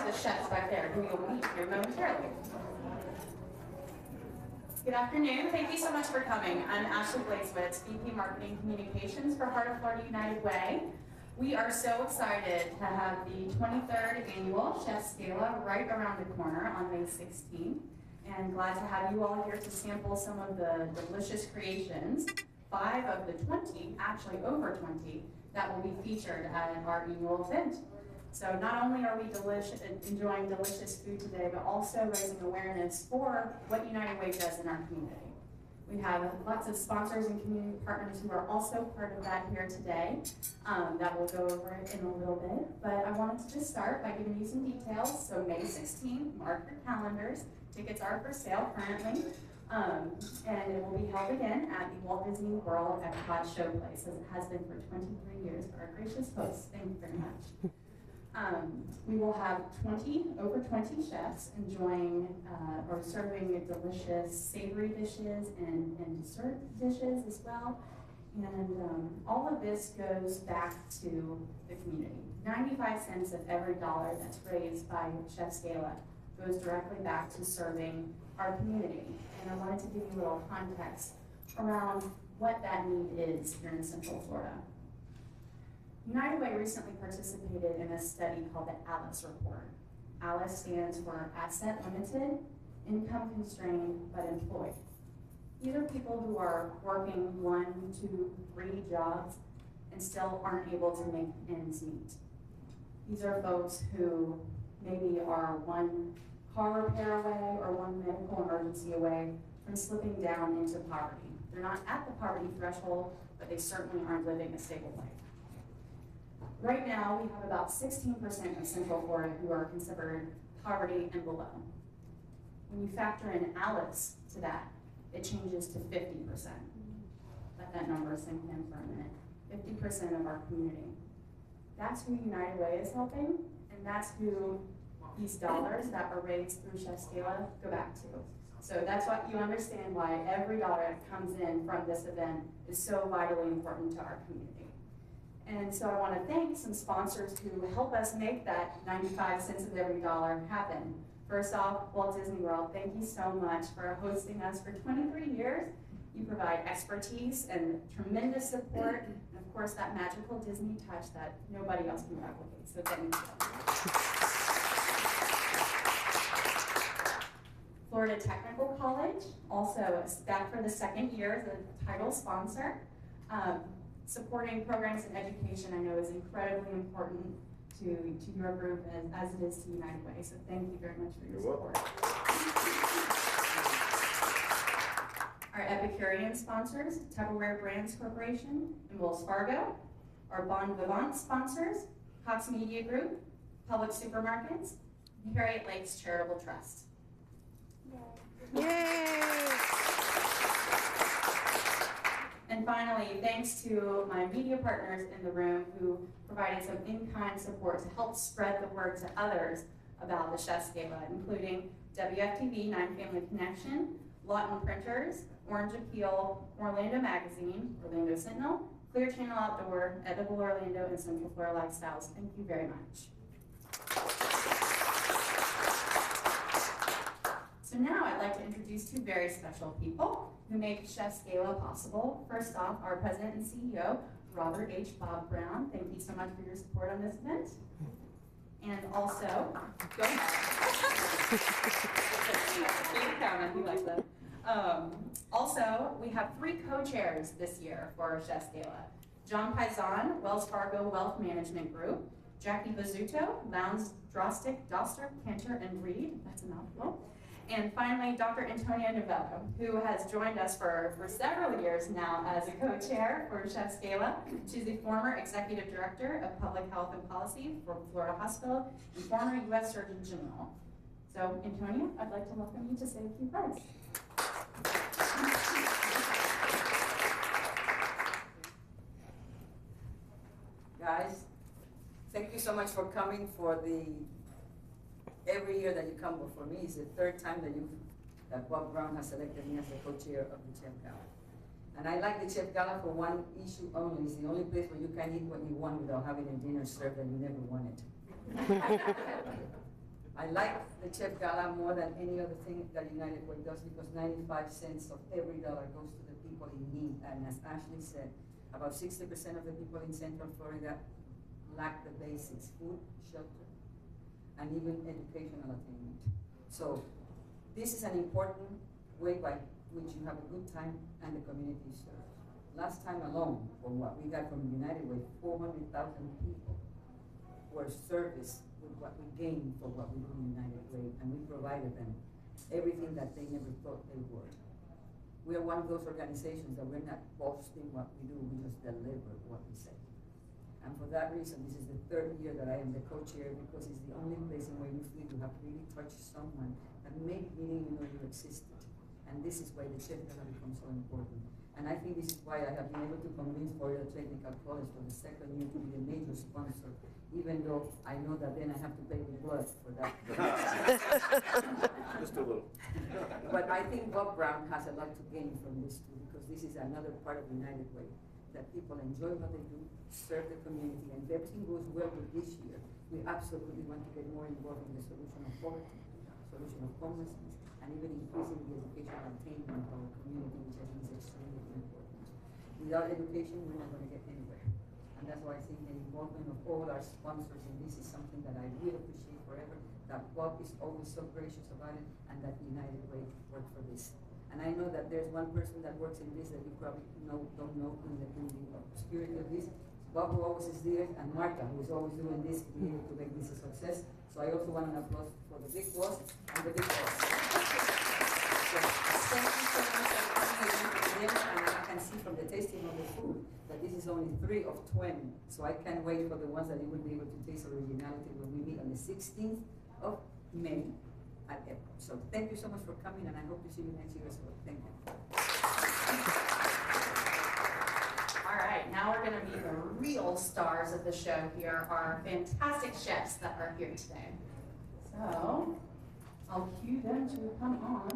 the chefs back there who you'll meet here momentarily. Good afternoon. Thank you so much for coming. I'm Ashley Blakeswitz, VP Marketing Communications for Heart of Florida United Way. We are so excited to have the 23rd annual Chef's Gala right around the corner on May 16th. And glad to have you all here to sample some of the delicious creations, 5 of the 20, actually over 20, that will be featured at our annual event. So not only are we enjoying delicious food today, but also raising awareness for what United Way does in our community. We have lots of sponsors and community partners who are also part of that here today. That we'll go over it in a little bit. But I wanted to just start by giving you some details. So May 16th, mark your calendars. Tickets are for sale currently. And it will be held again at the Walt Disney World Epcot Showplace, as it has been for 23 years for our gracious hosts. Thank you very much. We will have over 20 chefs enjoying or serving delicious savory dishes and dessert dishes as well. And all of this goes back to the community. 95 cents of every dollar that's raised by Chef's Gala goes directly back to serving our community. And I wanted to give you a little context around what that need is here in Central Florida. United Way recently participated in a study called the ALICE report. ALICE stands for Asset Limited, Income Constrained, but Employed. These are people who are working 1, 2, 3 jobs and still aren't able to make ends meet. These are folks who maybe are 1 car repair away or 1 medical emergency away from slipping down into poverty. They're not at the poverty threshold, but they certainly aren't living a stable life. Right now, we have about 16% of Central Florida who are considered poverty and below. When you factor in ALICE to that, it changes to 50%. Let that number sink in for a minute. 50% of our community. That's who United Way is helping, and that's who these dollars that are raised through Chef's Gala go back to. So that's what you understand why every dollar that comes in from this event is so vitally important to our community. And so I want to thank some sponsors who help us make that 95 cents of every dollar happen. First off, Walt Disney World, thank you so much for hosting us for 23 years. You provide expertise and tremendous support, and of course that magical Disney touch that nobody else can replicate, so thank you. Florida Technical College, also back for the 2nd year as a title sponsor. Supporting programs in education I know is incredibly important to your group as it is to United Way, so thank you very much for your support. Our Epicurean sponsors, Tupperware Brands Corporation and Wells Fargo. Our Bon Vivant sponsors, Cox Media Group, Public Supermarkets, and Harriet Lakes Charitable Trust. Yay! And finally, thanks to my media partners in the room who provided some in-kind support to help spread the word to others about the Chef's Gala, including WFTV 9 Family Connection, Lawton Printers, Orange Appeal, Orlando Magazine, Orlando Sentinel, Clear Channel Outdoor, Edible Orlando, and Central Florida Lifestyles. Thank you very much. So now I'd like to introduce 2 very special people who make Chef's Gala possible. First off, our President and CEO, Robert H. Bob Brown. Thank you so much for your support on this event. And also, go ahead. He likes that. Also, we have 3 co-chairs this year for our Chef's Gala. John Paisan, Wells Fargo Wealth Management Group. Jackie Bazzuto, Lowndes, Drostick, Doster, Cantor, and Reed. That's a mouthful. And finally, Dr. Antonia Novello, who has joined us for several years now as a co-chair for Chef's Gala. She's the former Executive Director of Public Health and Policy for Florida Hospital and former U.S. Surgeon General. So, Antonia, I'd like to welcome you to say a few words. Guys, thank you so much for coming for every year that you come, but for me, it's the 3rd time that Bob Brown has selected me as the co-chair of the Chef Gala. And I like the Chef Gala for one issue only. It's the only place where you can eat what you want without having a dinner served that you never wanted. I like the Chef Gala more than any other thing that United Way does because 95 cents of every dollar goes to the people in need. And as Ashley said, about 60% of the people in Central Florida lack the basics, food, shelter, and even educational attainment. So this is an important way by which you have a good time and the community is served. Last time alone, from what we got from United Way, 400,000 people were serviced with what we gained for what we do in United Way, and we provided them everything that they never thought they would. We are one of those organizations that we're not boasting what we do, we just deliver what we say. And for that reason, this is the third year that I am the co-chair because it's the only place in where you feel you have really touched someone that maybe didn't even know you existed. And this is why the Chef Gala becomes so important. And I think this is why I have been able to convince Florida Technical College for the second year to be a major sponsor, even though I know that then I have to pay with blood for that. Just a little. But I think Bob Brown has a lot to gain from this too, because this is another part of United Way, that people enjoy what they do, serve the community, and if everything goes well with this year, we absolutely want to get more involved in the solution of poverty, solution of homelessness, and even increasing the educational attainment of our community, which I think is extremely important. Without education, we're not going to get anywhere. And that's why I think the involvement of all our sponsors in this is something that I will appreciate forever, that Bob is always so gracious about it, and that United Way worked for this. And I know that there's one person that works in this that you probably don't know in the obscurity of this. Bob, who always is there, and Martha, who is always doing this to be able to make this a success. So I also want an applause for the big boss and the big boss. So thank you so much for coming again to dinner, and I can see from the tasting of the food that this is only 3 of 20. So I can't wait for the ones that you will be able to taste originality when we meet on the 16th of May at Epcot. So thank you so much for coming, and I hope to see you next year as well. Thank you. All right, now we're gonna meet the real stars of the show here, our fantastic chefs that are here today. So, I'll cue them to come on.